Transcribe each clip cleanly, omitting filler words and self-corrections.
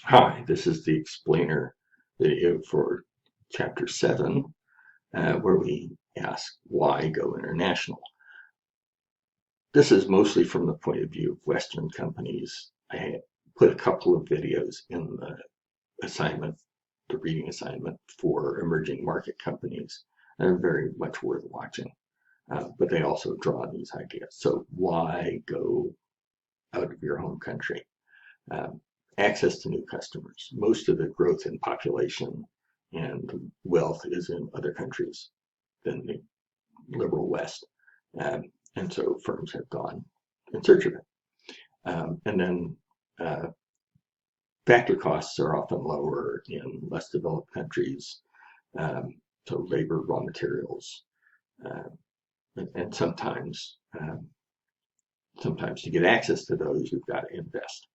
Hi, this is the explainer video for Chapter 7, where we ask why go international. This is mostly from the point of view of Western companies. I put a couple of videos in the assignment, the reading assignment for emerging market companies. They're very much worth watching, but they also draw on these ideas. So why go out of your home country? um, Access to new customers. Most of the growth in population and wealth is in other countries than the liberal West. And so firms have gone in search of it. And then factor costs are often lower in less developed countries. Um, so labor, raw materials, uh, and sometimes to get access to those, you've got to invest.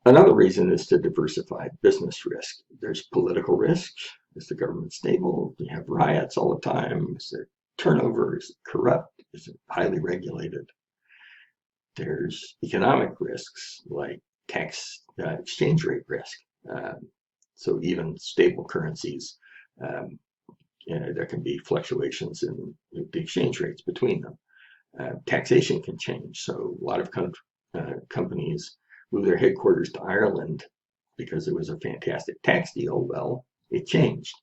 Another reason is to diversify business risk. There's political risk. Is the government stable? Do you have riots all the time? Is there turnover? Is it corrupt? Is it highly regulated? There's economic risks like tax exchange rate risk. So even stable currencies, um, there can be fluctuations in the exchange rates between them. Taxation can change. So a lot of companies move their headquarters to Ireland because it was a fantastic tax deal. Well, it changed,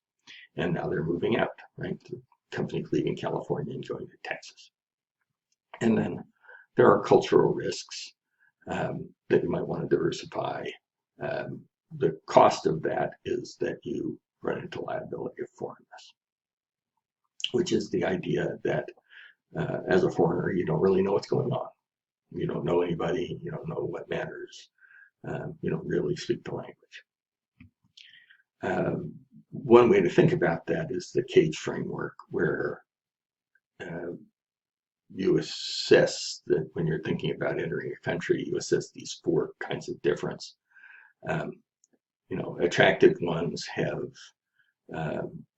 and now they're moving out, right? The companies leaving California and going to Texas. And then there are cultural risks that you might want to diversify. The cost of that is that you run into liability of foreignness, which is the idea that as a foreigner, you don't really know what's going on. You don't know anybody. You don't know what matters. You don't really speak the language. One way to think about that is the cage framework, where uh, you assess that when you're thinking about entering a country, you assess these four kinds of difference. Um, Attractive ones have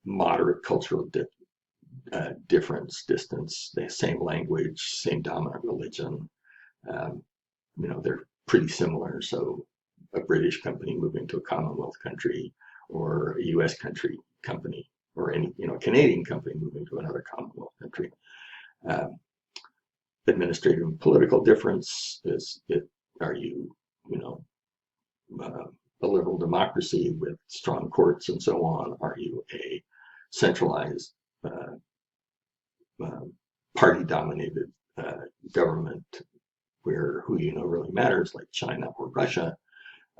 moderate cultural difference, distance, the same language, same dominant religion. Um, they're pretty similar. So a British company moving to a Commonwealth country, or a U.S. company, or any Canadian company moving to another Commonwealth country. Um, Administrative and political difference is it. Are you you know uh, a liberal democracy with strong courts and so on? Are you a centralized uh, uh, party-dominated government where who you know really matters, like China or Russia?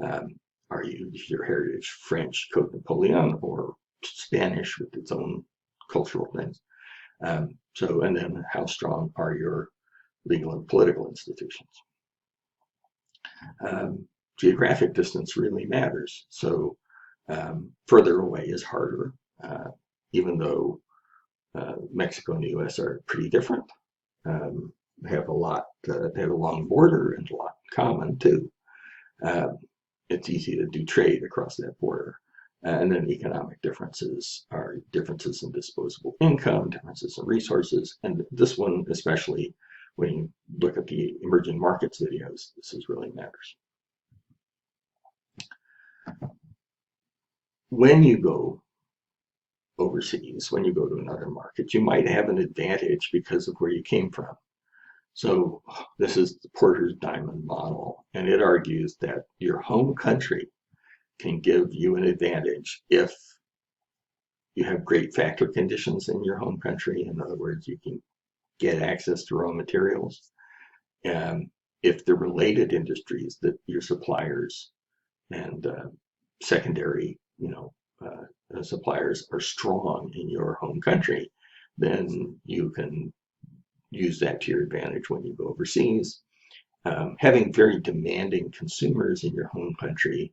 Um, are you your heritage French, Code Napoleon, or Spanish with its own cultural things? And then how strong are your legal and political institutions? Geographic distance really matters. So further away is harder, uh, even though Mexico and the U.S. are pretty different. They have a lot. They have a long border and a lot in common too. Um, it's easy to do trade across that border. And then economic differences are differences in disposable income, differences in resources. And this one, especially when you look at the emerging markets videos, this is really matters. When you go overseas, when you go to another market, you might have an advantage because of where you came from. So this is the Porter's Diamond model, and it argues that your home country can give you an advantage if you have great factor conditions in your home country. In other words, you can get access to raw materials. And if the related industries that your suppliers and secondary, suppliers are strong in your home country, then you can use that to your advantage when you go overseas. Having very demanding consumers in your home country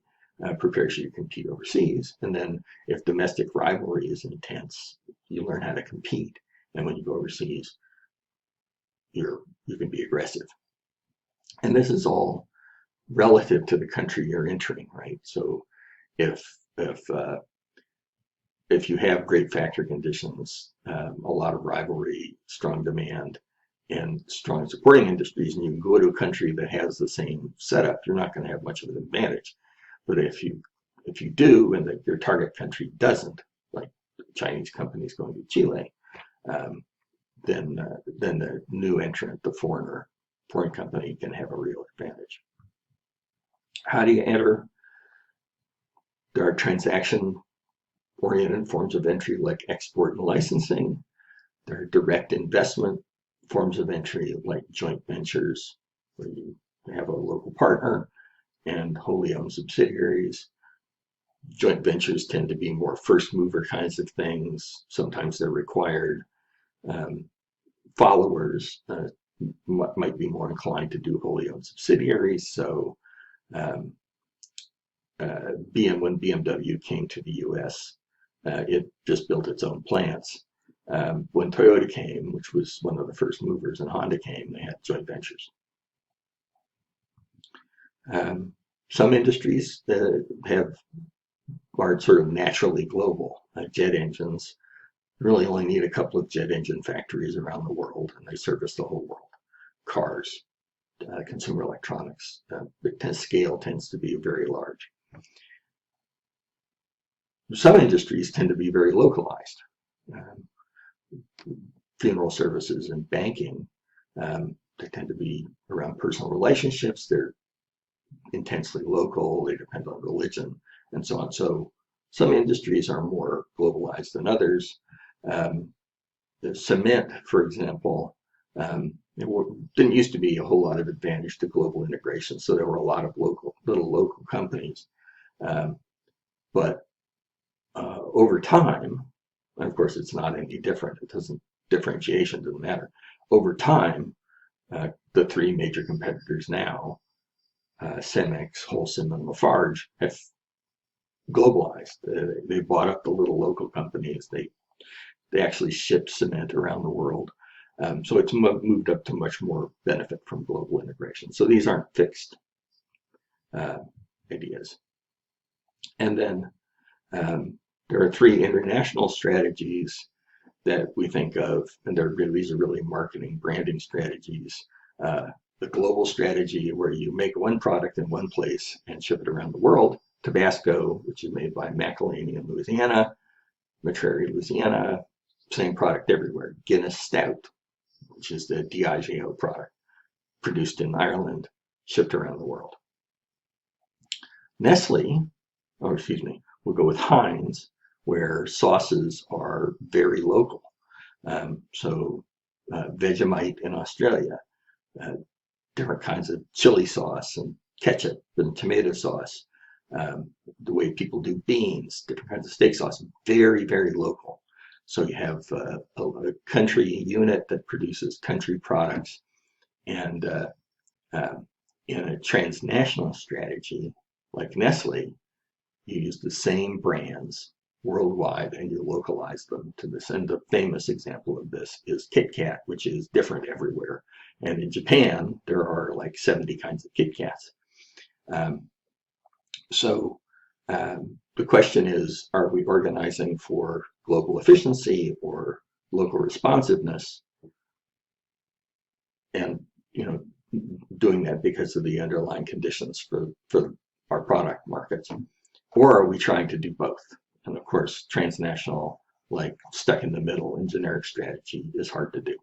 prepares you to compete overseas. And then if domestic rivalry is intense, you learn how to compete. And when you go overseas, you can be aggressive. And this is all relative to the country you're entering, right? So if if uh, if you have great factor conditions, a lot of rivalry, strong demand, and strong supporting industries, and you go to a country that has the same setup, you're not going to have much of an advantage. But if you do, and your target country doesn't, like Chinese companies going to Chile, then the new entrant, the foreign company, can have a real advantage. How do you enter? There are transaction-oriented forms of entry like export and licensing. There are direct investment forms of entry like joint ventures, where you have a local partner, and wholly owned subsidiaries. Joint ventures tend to be more first mover kinds of things. Sometimes they're required. Followers might be more inclined to do wholly owned subsidiaries. So when BMW came to the US, it just built its own plants. When Toyota came, which was one of the first movers, and Honda came, they had joint ventures. Some industries are sort of naturally global. Jet engines really only need a couple of jet engine factories around the world, and they service the whole world. Cars, consumer electronics, the scale tends to be very large. Some industries tend to be very localized. Funeral services and banking, they tend to be around personal relationships. They're intensely local. They depend on religion and so on. So some industries are more globalized than others. The cement, for example, didn't used to be a whole lot of advantage to global integration. So there were a lot of little local companies. But over time, and of course, it's not any different. Differentiation doesn't matter. Over time, the three major competitors now, Cemex, Holcim, and Lafarge, have globalized. They bought up the little local companies. They actually ship cement around the world. So it's moved up to much more benefit from global integration. So these aren't fixed ideas. And then there are three international strategies that we think of, and these are really marketing, branding strategies. The global strategy, where you make one product in one place and ship it around the world. Tabasco, which is made by McElhaney in Louisiana, McCreary, Louisiana, same product everywhere. Guinness Stout, which is the Diageo product, produced in Ireland, shipped around the world. Nestle, we'll go with Heinz, where sauces are very local. So Vegemite in Australia, different kinds of chili sauce and ketchup and tomato sauce, the way people do beans, different kinds of steak sauce, very, very local. So you have a country unit that produces country products, and in a transnational strategy like Nestle, you use the same brands worldwide and you localize them to this. And the famous example of this is Kit Kat, which is different everywhere. And in Japan, there are like 70 kinds of Kit Kats. So the question is, are we organizing for global efficiency or local responsiveness? And doing that because of the underlying conditions for our product markets, or are we trying to do both? And of course, transnational, like stuck in the middle in generic strategy, is hard to do.